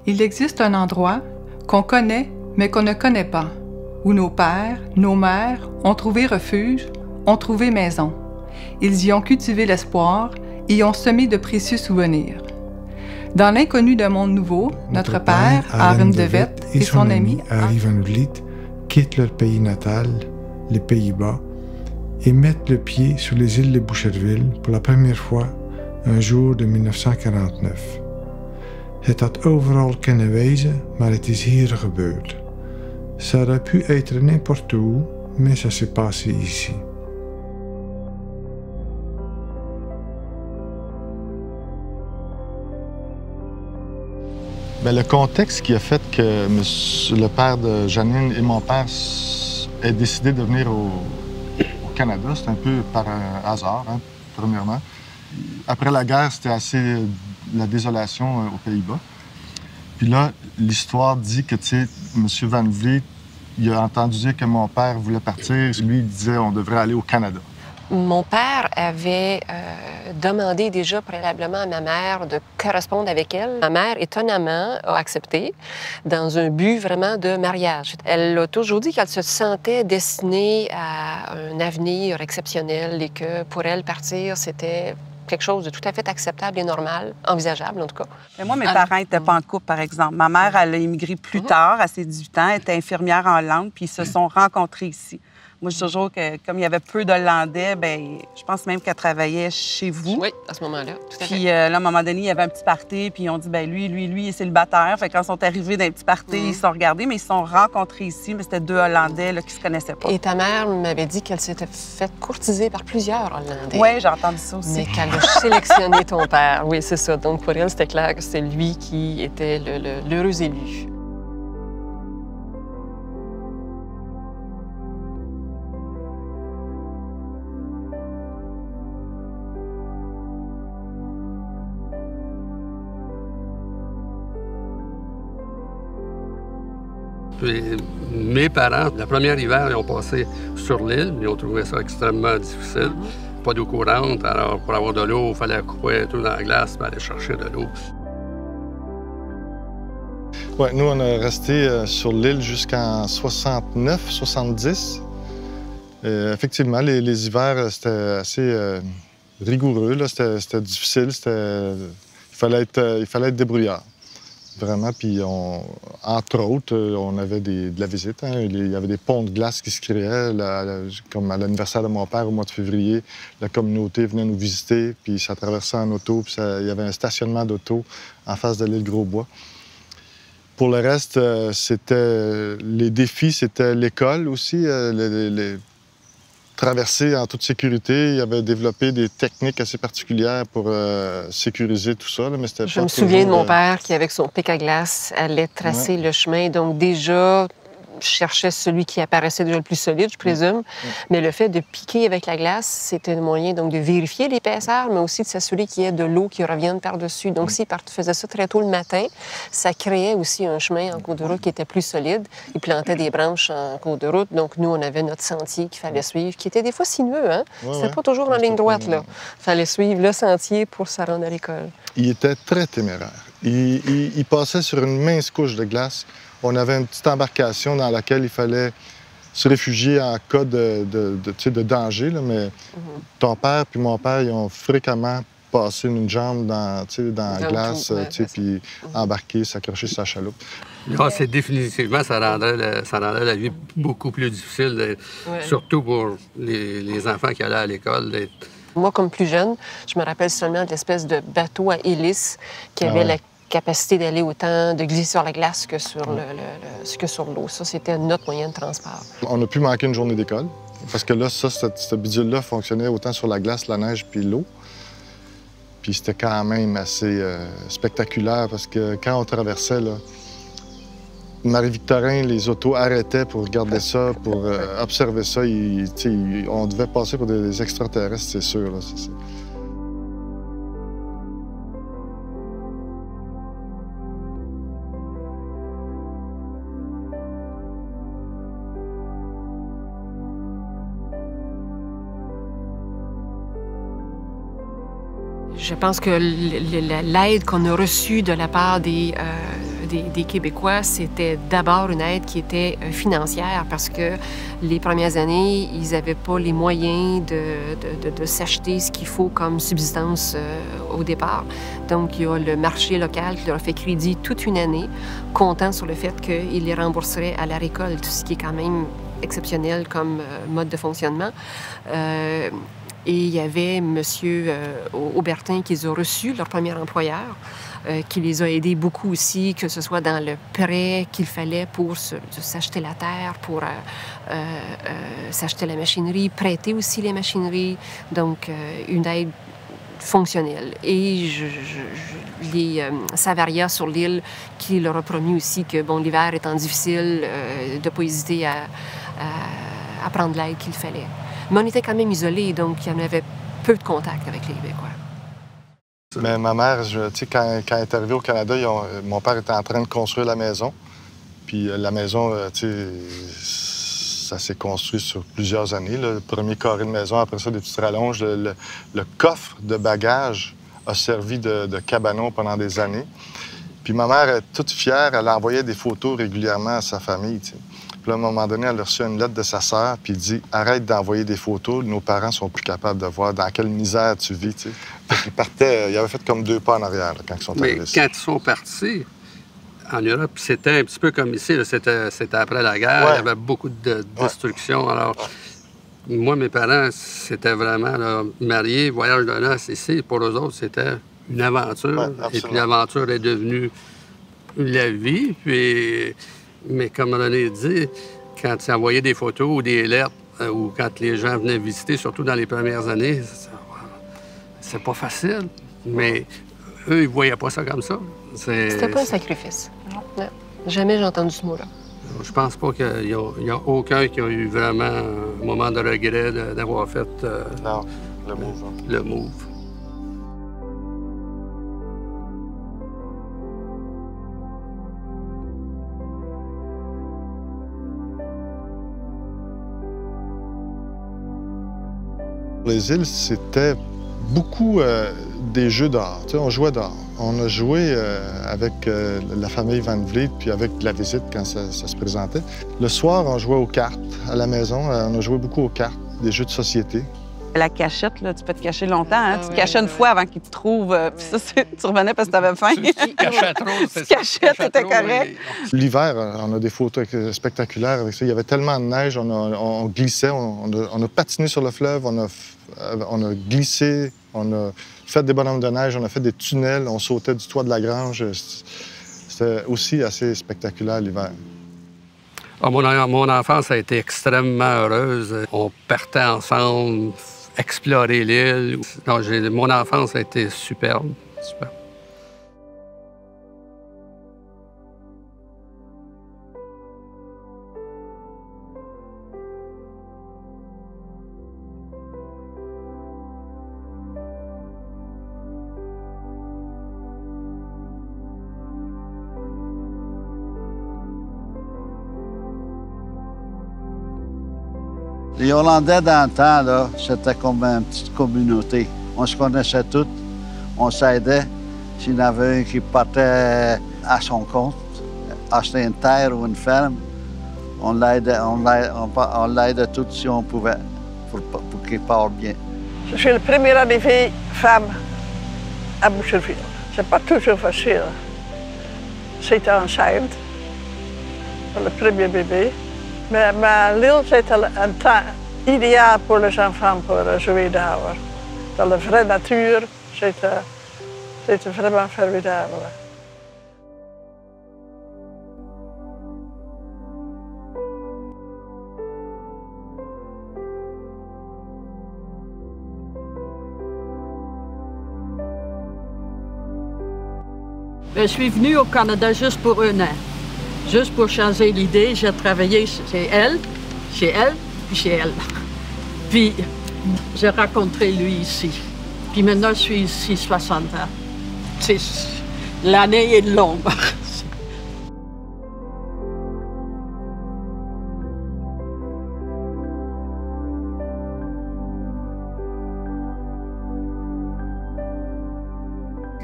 Il existe un endroit qu'on connaît mais qu'on ne connaît pas, où nos pères, nos mères ont trouvé refuge, ont trouvé maison. Ils y ont cultivé l'espoir et y ont semé de précieux souvenirs. Dans l'inconnu d'un monde nouveau, notre père, Arend de Vet, et son ami Arie van Vliet quittent leur pays natal, les Pays-Bas, et mettent le pied sur les îles de Boucherville pour la première fois un jour de 1949. Het had overal kunnen wezen, maar het is hier gebeurd. Ça aurait pu être n'importe où, mais ça s'est passé ici. Bien, le contexte qui a fait que le père de Janine et mon père aient décidé de venir au Canada, c'est un peu par hasard, hein, premièrement. Après la guerre, c'était assez la désolation aux Pays-Bas. Puis là, l'histoire dit que, tu sais, M. Van Vliet, il a entendu dire que mon père voulait partir. Lui, il disait on devrait aller au Canada. Mon père avait demandé déjà préalablement à ma mère de correspondre avec elle. Ma mère, étonnamment, a accepté dans un but vraiment de mariage. Elle a toujours dit qu'elle se sentait destinée à un avenir exceptionnel et que pour elle, partir, c'était quelque chose de tout à fait acceptable et normal, envisageable en tout cas. Mais moi, mes parents n'étaient pas en couple, par exemple. Ma mère, elle a immigré plus tard, à ses 18 ans, elle était infirmière en langue, puis ils se sont rencontrés ici. Moi, je dis toujours que, comme il y avait peu d'Hollandais, bien, je pense même qu'elle travaillait chez vous. Oui, à ce moment-là, tout à fait. Puis là, à un moment donné, il y avait un petit party, puis ils ont dit, bien, lui, il est célibataire. Fait que quand ils sont arrivés dans un petit party, ils se sont regardés, mais ils se sont rencontrés ici, mais c'était deux Hollandais là, qui se connaissaient pas. Et ta mère m'avait dit qu'elle s'était faite courtiser par plusieurs Hollandais. Oui, j'ai entendu ça aussi. Mais qu'elle a sélectionné ton père. Oui, c'est ça. Donc, pour elle, c'était clair que c'était lui qui était l'heureux élu. Puis, mes parents, le premier hiver, ils ont passé sur l'île. Ils ont trouvé ça extrêmement difficile. Pas d'eau courante, alors pour avoir de l'eau, il fallait couper tout dans la glace pour aller chercher de l'eau. Oui, nous, on est resté sur l'île jusqu'en 69, 70. Effectivement, les hivers, c'était assez rigoureux. C'était difficile. Il fallait être débrouillard. Vraiment, puis entre autres, on avait de la visite. Hein. Il y avait des ponts de glace qui se créaient. Comme à l'anniversaire de mon père, au mois de février, la communauté venait nous visiter, puis ça traversait en auto, puis il y avait un stationnement d'auto en face de l'île Grosbois. Pour le reste, les défis, c'était l'école aussi. Traverser en toute sécurité. Il avait développé des techniques assez particulières pour sécuriser tout ça. Là, mais je me souviens de mon père qui, avec son pic à glace, allait tracer le chemin. Donc déjà, je cherchais celui qui apparaissait déjà le plus solide, je présume. Mais le fait de piquer avec la glace, c'était un moyen donc, de vérifier l'épaisseur, mais aussi de s'assurer qu'il y ait de l'eau qui revienne par-dessus. Donc, s'il faisait ça très tôt le matin, ça créait aussi un chemin en cours de route qui était plus solide. Il plantait des branches en cours de route. Donc, nous, on avait notre sentier qu'il fallait suivre, qui était des fois sinueux. Hein? C'était pas toujours en ligne droite. Il fallait suivre le sentier pour se rendre à l'école. Il était très téméraire. Il passait sur une mince couche de glace. On avait une petite embarcation dans laquelle il fallait se réfugier en cas de danger. Là, mais ton père puis mon père, ils ont fréquemment passé une jambe dans la glace, puis embarquer, s'accrocher sur sa chaloupe. Là, c'est définitivement, ça rendait la vie beaucoup plus difficile, surtout pour les enfants qui allaient à l'école. Moi, comme plus jeune, je me rappelle seulement de l'espèce de bateau à hélice qui avait la capacité d'aller autant de glisser sur la glace que sur l'eau. Ça, c'était notre moyen de transport. On a pu manquer une journée d'école, parce que là, cette bidule-là fonctionnait autant sur la glace, la neige puis l'eau. Puis c'était quand même assez spectaculaire, parce que quand on traversait, là, Marie-Victorin, les autos arrêtaient pour regarder ça, pour observer ça. On devait passer pour des extraterrestres, c'est sûr. Là, c'est ça. Je pense que l'aide qu'on a reçue de la part des des Québécois, c'était d'abord une aide qui était financière parce que les premières années, ils n'avaient pas les moyens de s'acheter ce qu'il faut comme subsistance au départ. Donc, il y a le marché local qui leur a fait crédit toute une année, comptant sur le fait qu'il les rembourserait à la récolte, ce qui est quand même exceptionnel comme mode de fonctionnement. Et il y avait M. Aubertin qui les a reçus, leur premier employeur, qui les a aidés beaucoup aussi, que ce soit dans le prêt qu'il fallait pour s'acheter la terre, pour s'acheter la machinerie, prêter aussi les machineries. Donc, une aide fonctionnelle. Et les Savaria sur l'île qui leur a promis aussi que, bon, l'hiver étant difficile, de ne pas hésiter à prendre l'aide qu'il fallait. Mais on était quand même isolés, donc il y en avait peu de contact avec les Québécois. Mais ma mère, tu sais, quand elle est arrivée au Canada, mon père était en train de construire la maison. Puis la maison, tu sais, ça s'est construit sur plusieurs années. Là. Le premier carré de maison, après ça, des petites rallonges. Le coffre de bagages a servi de cabanon pendant des années. Puis ma mère est toute fière, elle envoyait des photos régulièrement à sa famille, tu sais. Puis là, à un moment donné, elle a reçu une lettre de sa sœur, puis il dit « Arrête d'envoyer des photos, nos parents sont plus capables de voir dans quelle misère tu vis. » tu sais. Il partait, il avait fait comme 2 pas en arrière là, quand ils sont arrivés. Mais quand ils sont partis, en Europe, c'était un petit peu comme ici, c'était après la guerre, il y avait beaucoup de destruction. Alors, moi, mes parents, c'était vraiment là, mariés, voyage de noces ici. Pour eux autres, c'était une aventure. Et puis l'aventure est devenue la vie. Puis... Mais comme René dit, quand tu envoyais des photos ou des lettres, ou quand les gens venaient visiter, surtout dans les premières années, c'est pas facile. Mais eux, ils voyaient pas ça comme ça. C'était pas un sacrifice. Non. Jamais j'ai entendu ce mot-là. Je pense pas qu'il y a aucun qui a eu vraiment un moment de regret d'avoir fait non, le move. Le move. Les îles, c'était beaucoup des jeux dehors. Tu sais, on jouait dehors. On a joué avec la famille Van Vliet, puis avec la visite quand ça se présentait. Le soir, on jouait aux cartes à la maison. On a joué beaucoup aux cartes, des jeux de société. La cachette, là, tu peux te cacher longtemps. Hein? Tu te cachais une fois avant qu'ils te trouvent. Puis ça, tu revenais parce que tu avais faim. Tu cachais trop, c'est ça. Tu cachais, c'était correct. L'hiver, on a des photos spectaculaires avec ça. Il y avait tellement de neige, on glissait, on a patiné sur le fleuve, on a glissé, on a fait des bonhommes de neige, on a fait des tunnels, on sautait du toit de la grange. C'était aussi assez spectaculaire l'hiver. Mon enfance a été extrêmement heureuse. On partait ensemble, explorer l'île. Mon enfance a été superbe. Superbe. Les Hollandais dans le temps, là, c'était comme une petite communauté. On se connaissait tous, on s'aidait. S'il y en avait un qui partait à son compte, acheter une terre ou une ferme, on l'aidait tous si on pouvait pour qu'il parte bien. Je suis la première arrivée femme à Boucherville. C'est pas toujours facile. J'étais enceinte pour le premier bébé. Mais l'île, c'était un temps idéal pour les enfants pour jouer dehors. Dans la vraie nature, c'était vraiment formidable. Je suis venue au Canada juste pour 1 an. Juste pour changer l'idée, j'ai travaillé chez elle, puis chez elle. Puis j'ai rencontré lui ici. Puis maintenant, je suis ici 60 ans. L'année est longue.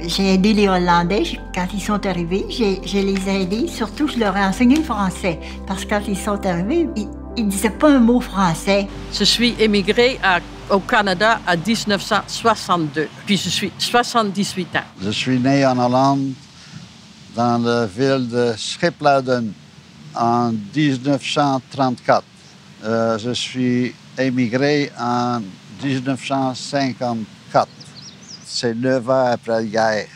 J'ai aidé les Hollandais quand ils sont arrivés. Je les ai aidés. Surtout, je leur ai enseigné le français. Parce que quand ils sont arrivés, ils ne disaient pas un mot français. Je suis émigrée au Canada en 1962. Puis je suis 78 ans. Je suis né en Hollande, dans la ville de Schipluiden, en 1934. Je suis émigré en 1954. C'est 9 ans après la guerre.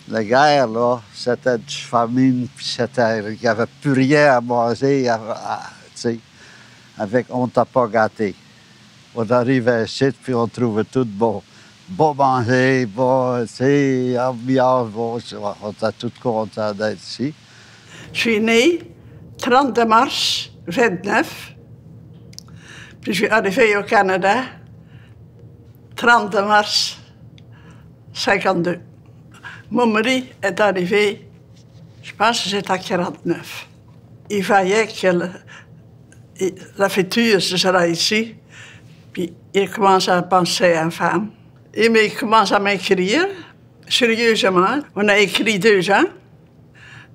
La guerre, là, c'était du famine, puis il n'y avait plus rien à manger, tu sais, on ne t'a pas gâté. On arrivait ici, puis on trouvait tout bon. Bon manger, bon, tu sais, ambiance, bon, on était tout contents d'être ici. Je suis née 30 mars 29, puis je suis arrivée au Canada 30 mars 52. Mon mari est arrivé, je pense que j'étais à 49. Il voyait que la future sera ici, puis il commence à penser à une femme. Il commence à m'écrire, sérieusement. On a écrit 2 ans.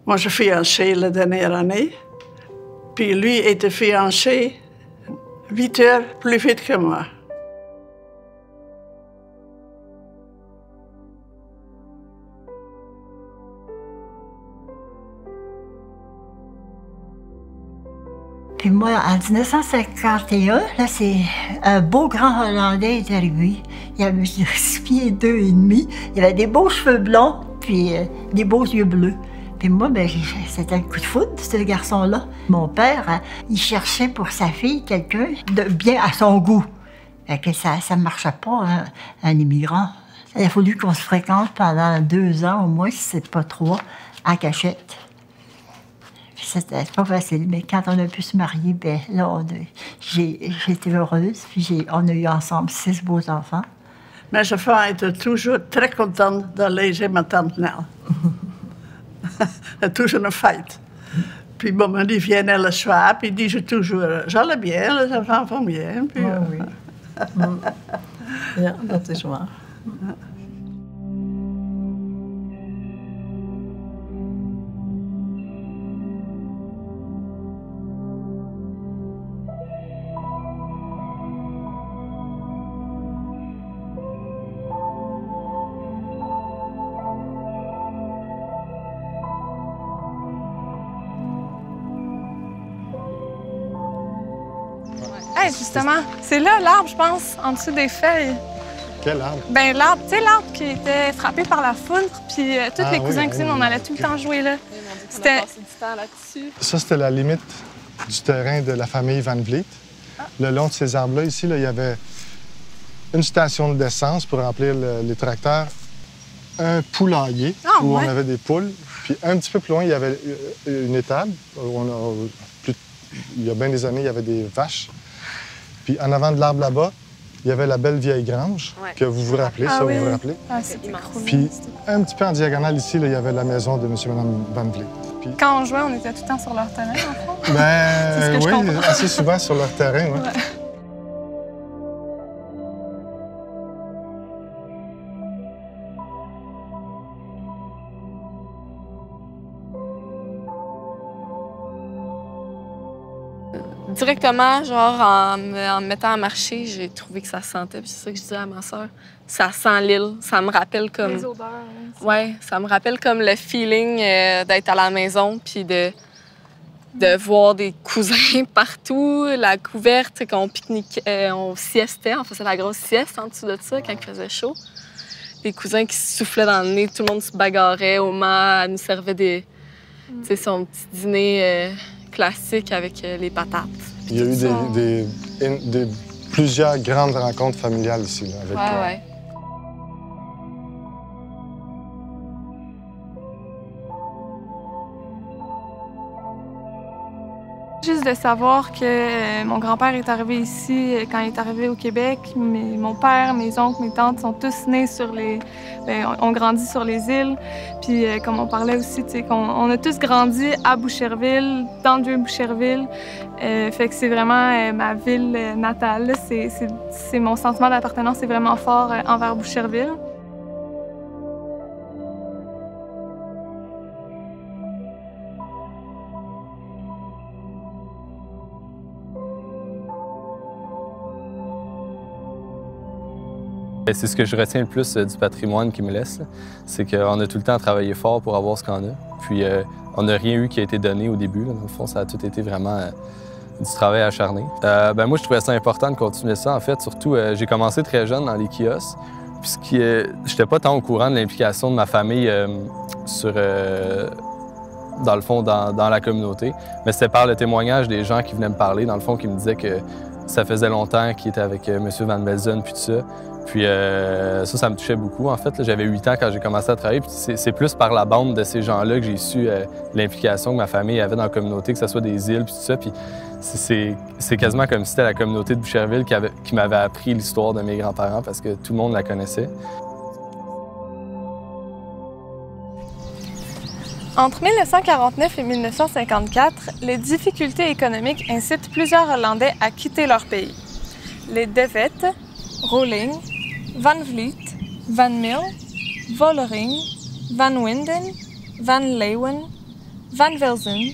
Moi, je suis fiancée la dernière année. Puis lui était fiancé 8 heures plus vite que moi. Puis moi, en 1951, là, c'est un beau grand Hollandais est arrivé. Il avait 6 pieds 2 et demi. Il avait des beaux cheveux blonds, puis des beaux yeux bleus. Puis moi, ben, c'était un coup de foudre, ce garçon-là. Mon père, il cherchait pour sa fille quelqu'un de bien à son goût. Fait que ça ne marchait pas, hein, un immigrant. Il a fallu qu'on se fréquente pendant 2 ans, au moins, si c'est pas 3, à cachette. C'était pas facile, mais quand on a pu se marier, ben là, j'ai été heureuse. Puis on a eu ensemble 6 beaux enfants. Mes enfants étaient toujours très contents d'aller chez ma tante Nell. C'est toujours une fête. Puis mon mari vient le soir, puis il dit toujours, j'allais bien, les enfants vont bien. Puis, oh, oui. Ja, dat is waar. Hey, justement, c'est là l'arbre, je pense, en dessous des feuilles. Quel arbre? Ben l'arbre, tu sais, l'arbre qui était frappé par la foudre, puis tous les cousins et cousines, on allait tout le temps jouer là. C'était du temps là-dessus. Ça, c'était la limite du terrain de la famille Van Vliet. Le long de ces arbres-là, ici, là, il y avait une station d'essence pour remplir les tracteurs, un poulailler où on avait des poules, puis un petit peu plus loin, il y avait une étable. Il y a bien des années, il y avait des vaches. Puis en avant de l'arbre là-bas, il y avait la belle vieille grange, que vous vous rappelez, vous vous rappelez? Ah, c'était immense. Puis un petit peu en diagonale ici, là, il y avait la maison de M. et Mme Van Vliet. Puis... Quand on jouait, on était tout le temps sur leur terrain, en fait. Ben oui, assez souvent sur leur terrain, oui. Ouais. Directement, genre, en me mettant à marcher, j'ai trouvé que ça sentait. Puis c'est ça que je disais à ma sœur. Ça sent l'île. Ça me rappelle comme... Les odeurs. Oui, ça me rappelle comme le feeling d'être à la maison, puis de voir des cousins partout, la couverte, qu'on pique-niquait, on siestait, on faisait la grosse sieste en dessous de ça quand il faisait chaud. Des cousins qui se soufflaient dans le nez, tout le monde se bagarrait au mât, elle nous servait des... Tu sais, son petit dîner... classique avec les patates. Il y a eu plusieurs grandes rencontres familiales ici. Là, avec, ouais. Juste de savoir que mon grand-père est arrivé ici quand il est arrivé au Québec. Mon père, mes oncles, mes tantes sont tous nés sur les... ont grandi sur les îles. Puis comme on parlait aussi, on a tous grandi à Boucherville, dans le vieux Boucherville. Fait que c'est vraiment ma ville natale. C'est mon sentiment d'appartenance est vraiment fort envers Boucherville. C'est ce que je retiens le plus du patrimoine qu'il me laisse. C'est qu'on a tout le temps travaillé fort pour avoir ce qu'on a. Puis on n'a rien eu qui a été donné au début. Là. Dans le fond, ça a tout été vraiment du travail acharné. Moi, je trouvais ça important de continuer ça. En fait, surtout, j'ai commencé très jeune dans les kiosques. Puis j'étais pas tant au courant de l'implication de ma famille dans le fond, dans la communauté. Mais c'était par le témoignage des gens qui venaient me parler, dans le fond, qui me disaient que ça faisait longtemps qu'ils étaient avec M. Van Velzen, puis tout ça. Puis ça me touchait beaucoup, en fait. J'avais 8 ans quand j'ai commencé à travailler. Puis c'est plus par la bande de ces gens-là que j'ai su l'implication que ma famille avait dans la communauté, que ce soit des îles, puis tout ça. Puis c'est quasiment comme si c'était la communauté de Boucherville qui m'avait appris l'histoire de mes grands-parents parce que tout le monde la connaissait. Entre 1949 et 1954, les difficultés économiques incitent plusieurs Hollandais à quitter leur pays. Les De Wet, Rolling, Van Vliet, Van Mil, Vollering, Van Winden, Van Leeuwen, Van Velzen,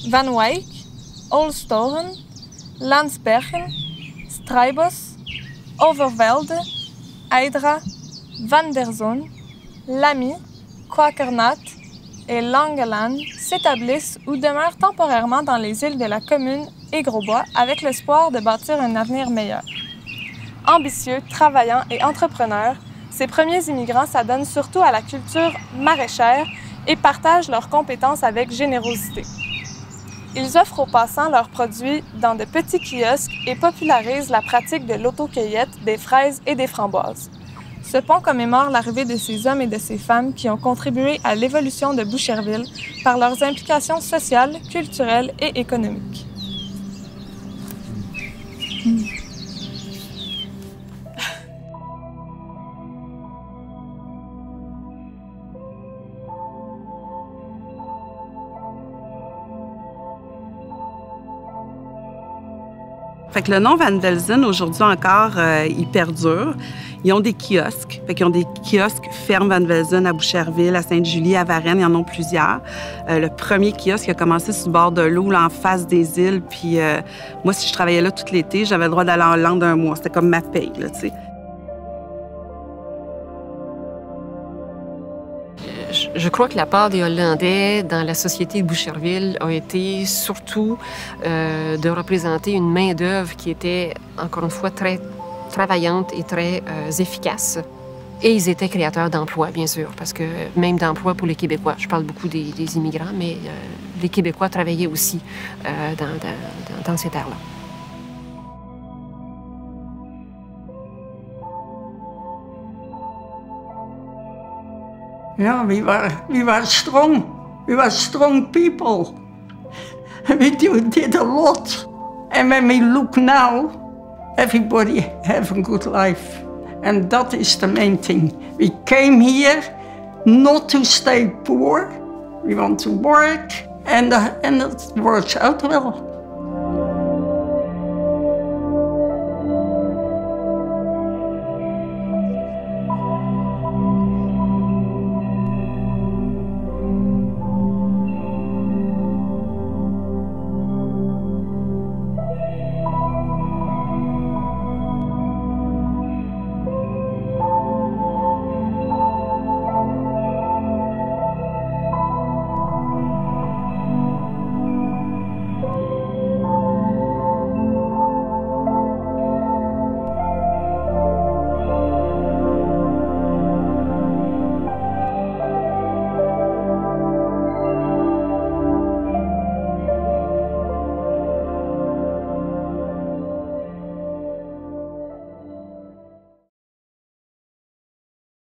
Van Wyck, Olstoren, Landsbergen, Strijbos, Overvelde, Eidra, Van der Zoon, Lamy, Quakernat et Langelaan s'établissent ou demeurent temporairement dans les îles de la commune et Grosbois avec l'espoir de bâtir un avenir meilleur. Ambitieux, travaillants et entrepreneurs, ces premiers immigrants s'adonnent surtout à la culture maraîchère et partagent leurs compétences avec générosité. Ils offrent aux passants leurs produits dans de petits kiosques et popularisent la pratique de l'autocueillette des fraises et des framboises. Ce pont commémore l'arrivée de ces hommes et de ces femmes qui ont contribué à l'évolution de Boucherville par leurs implications sociales, culturelles et économiques. Fait que le nom Van Velzen, aujourd'hui encore, il perdure. Ils ont des kiosques. Fait qu'ils ont des kiosques ferme Van Velzen à Boucherville, à Sainte-Julie, à Varennes, il y en a plusieurs. Le premier kiosque a commencé sur le bord de l'eau, là, en face des îles. Puis moi, si je travaillais là tout l'été, j'avais le droit d'aller en Hollande un mois. C'était comme ma paye, là, tu sais. Je crois que la part des Hollandais dans la société de Boucherville a été surtout de représenter une main-d'œuvre qui était, encore une fois, très travaillante et très efficace. Et ils étaient créateurs d'emplois, bien sûr, parce que même d'emplois pour les Québécois. Je parle beaucoup des immigrants, mais les Québécois travaillaient aussi dans ces terres-là. Ja, we were strong. We were strong people. We did a lot. And when we look now, everybody have a good life. And that is the main thing. We came here not to stay poor. We want to work, and it works out well.